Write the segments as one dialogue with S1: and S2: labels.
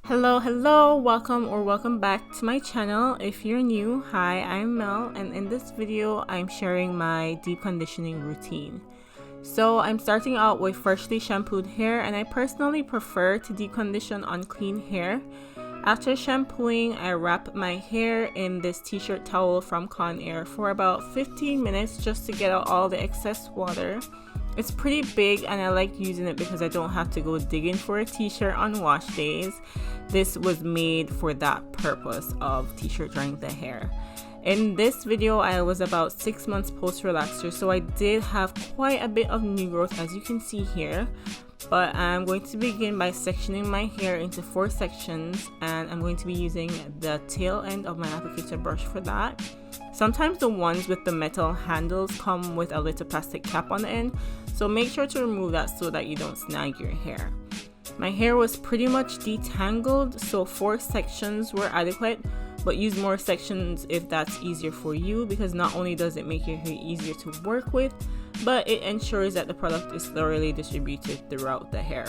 S1: Hello, welcome back to my channel. If you're new, hi, I'm Mel, and in this video I'm sharing my deep conditioning routine. So I'm starting out with freshly shampooed hair, and I personally prefer to deep condition on clean hair. After shampooing, I wrap my hair in this t-shirt towel from Conair for about 15 minutes just to get out all the excess water. It's pretty big and I like using it because I don't have to go digging for a t-shirt on wash days. This was made for that purpose of t-shirt drying the hair. In this video, I was about 6 months post relaxer, so I did have quite a bit of new growth, as you can see here. But I'm going to begin by sectioning my hair into 4 sections, and I'm going to be using the tail end of my applicator brush for that. Sometimes the ones with the metal handles come with a little plastic cap on the end, so make sure to remove that so that you don't snag your hair. My hair was pretty much detangled, so 4 sections were adequate, but use more sections if that's easier for you, because not only does it make your hair easier to work with, but it ensures that the product is thoroughly distributed throughout the hair.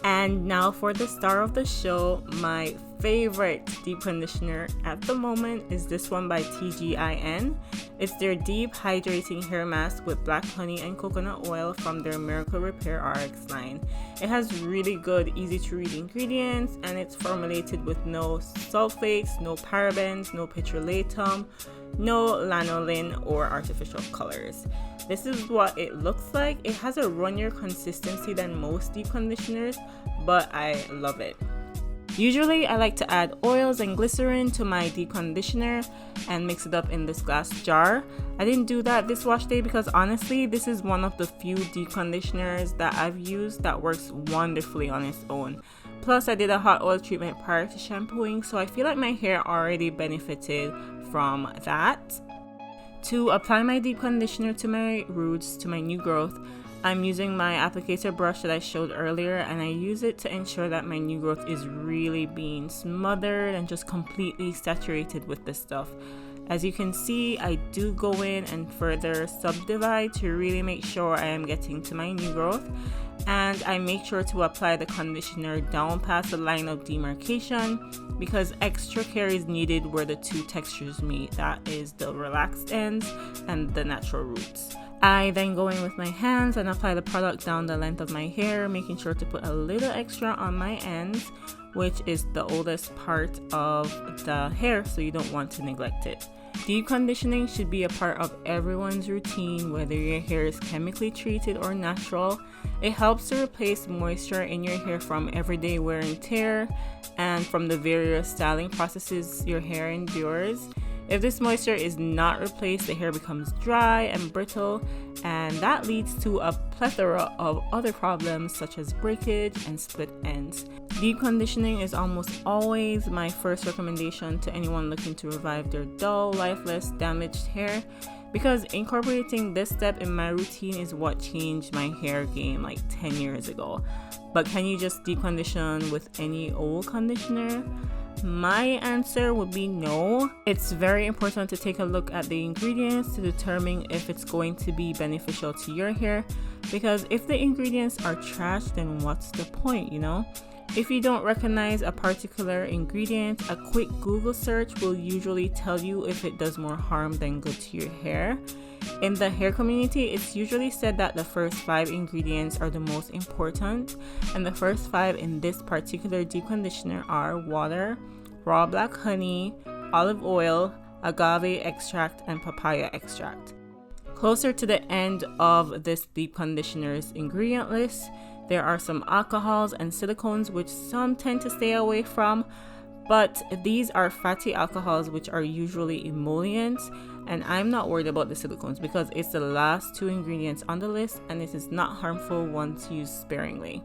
S1: And now for the star of the show, my favorite deep conditioner at the moment is this one by TGIN. It's their deep hydrating hair mask with black honey and coconut oil from their Miracle Repair RX line. It has really good, easy to read ingredients, and it's formulated with no sulfates, no parabens, no petrolatum, no lanolin or artificial colors. This is what it looks like. It has a runnier consistency than most deep conditioners, but I love it. Usually I like to add oils and glycerin to my deep conditioner and mix it up in this glass jar. I didn't do that this wash day because honestly this is one of the few deep conditioners that I've used that works wonderfully on its own. Plus I did a hot oil treatment prior to shampooing, so I feel like my hair already benefited from that. To apply my deep conditioner to my roots, to my new growth, I'm using my applicator brush that I showed earlier, and I use it to ensure that my new growth is really being smothered and just completely saturated with this stuff. As you can see, I do go in and further subdivide to really make sure I am getting to my new growth, and I make sure to apply the conditioner down past the line of demarcation because extra care is needed where the two textures meet, that is the relaxed ends and the natural roots. I then go in with my hands and apply the product down the length of my hair, making sure to put a little extra on my ends, which is the oldest part of the hair, so you don't want to neglect it. Deep conditioning should be a part of everyone's routine, whether your hair is chemically treated or natural. It helps to replace moisture in your hair from everyday wear and tear and from the various styling processes your hair endures. If this moisture is not replaced, the hair becomes dry and brittle, and that leads to a plethora of other problems such as breakage and split ends. Deep conditioning is almost always my first recommendation to anyone looking to revive their dull, lifeless, damaged hair, because incorporating this step in my routine is what changed my hair game like 10 years ago. But can you just deep condition with any old conditioner? My answer would be no. It's very important to take a look at the ingredients to determine if it's going to be beneficial to your hair, because if the ingredients are trash, then what's the point, you know? If you don't recognize a particular ingredient, a quick Google search will usually tell you if it does more harm than good to your hair. In the hair community, it's usually said that the first 5 ingredients are the most important, and the first 5 in this particular deep conditioner are water, raw black honey, olive oil, agave extract, and papaya extract. Closer to the end of this deep conditioner's ingredient list, there are some alcohols and silicones which some tend to stay away from, but these are fatty alcohols which are usually emollients, and I'm not worried about the silicones because it's the last 2 ingredients on the list and it is not harmful once used sparingly.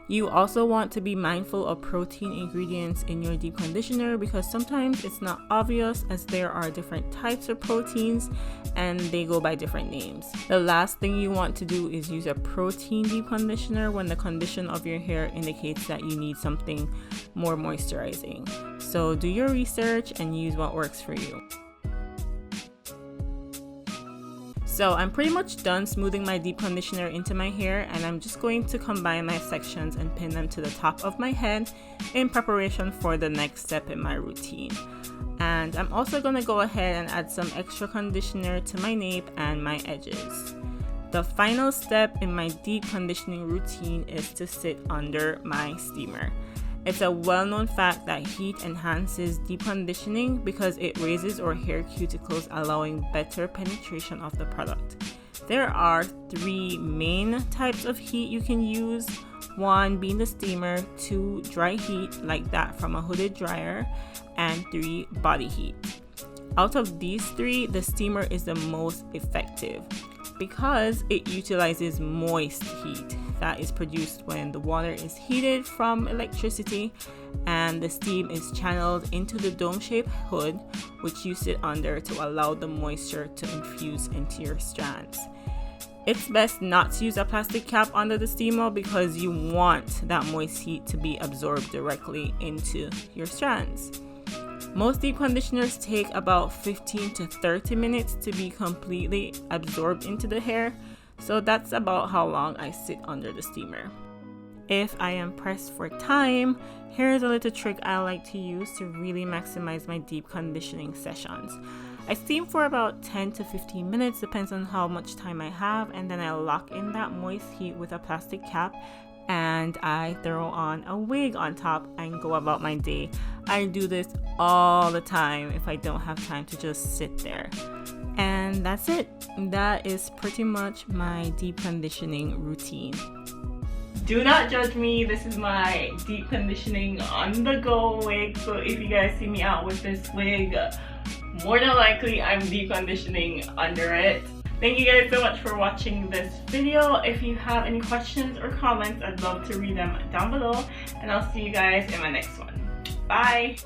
S1: You also want to be mindful of protein ingredients in your deep conditioner because sometimes it's not obvious, as there are different types of proteins and they go by different names. The last thing you want to do is use a protein deep conditioner when the condition of your hair indicates that you need something more moisturizing. So do your research and use what works for you. So I'm pretty much done smoothing my deep conditioner into my hair, and I'm just going to combine my sections and pin them to the top of my head in preparation for the next step in my routine. And I'm also going to go ahead and add some extra conditioner to my nape and my edges. The final step in my deep conditioning routine is to sit under my steamer. It's a well-known fact that heat enhances deep conditioning because it raises our hair cuticles, allowing better penetration of the product. There are 3 main types of heat you can use. 1 being the steamer, 2 dry heat like that from a hooded dryer, and 3 body heat. Out of these 3, the steamer is the most effective because it utilizes moist heat that is produced when the water is heated from electricity and the steam is channeled into the dome-shaped hood, which you sit under to allow the moisture to infuse into your strands. It's best not to use a plastic cap under the steamer because you want that moist heat to be absorbed directly into your strands. Most deep conditioners take about 15 to 30 minutes to be completely absorbed into the hair, so that's about how long I sit under the steamer. If I am pressed for time, here's a little trick I like to use to really maximize my deep conditioning sessions. I steam for about 10 to 15 minutes, depends on how much time I have, and then I lock in that moist heat with a plastic cap and I throw on a wig on top and go about my day. I do this all the time if I don't have time to just sit there. And that's it. That is pretty much my deep conditioning routine. Do not judge me. This is my deep conditioning on the go wig. So if you guys see me out with this wig, more than likely I'm deep conditioning under it. Thank you guys so much for watching this video. If you have any questions or comments, I'd love to read them down below. And I'll see you guys in my next one. Bye!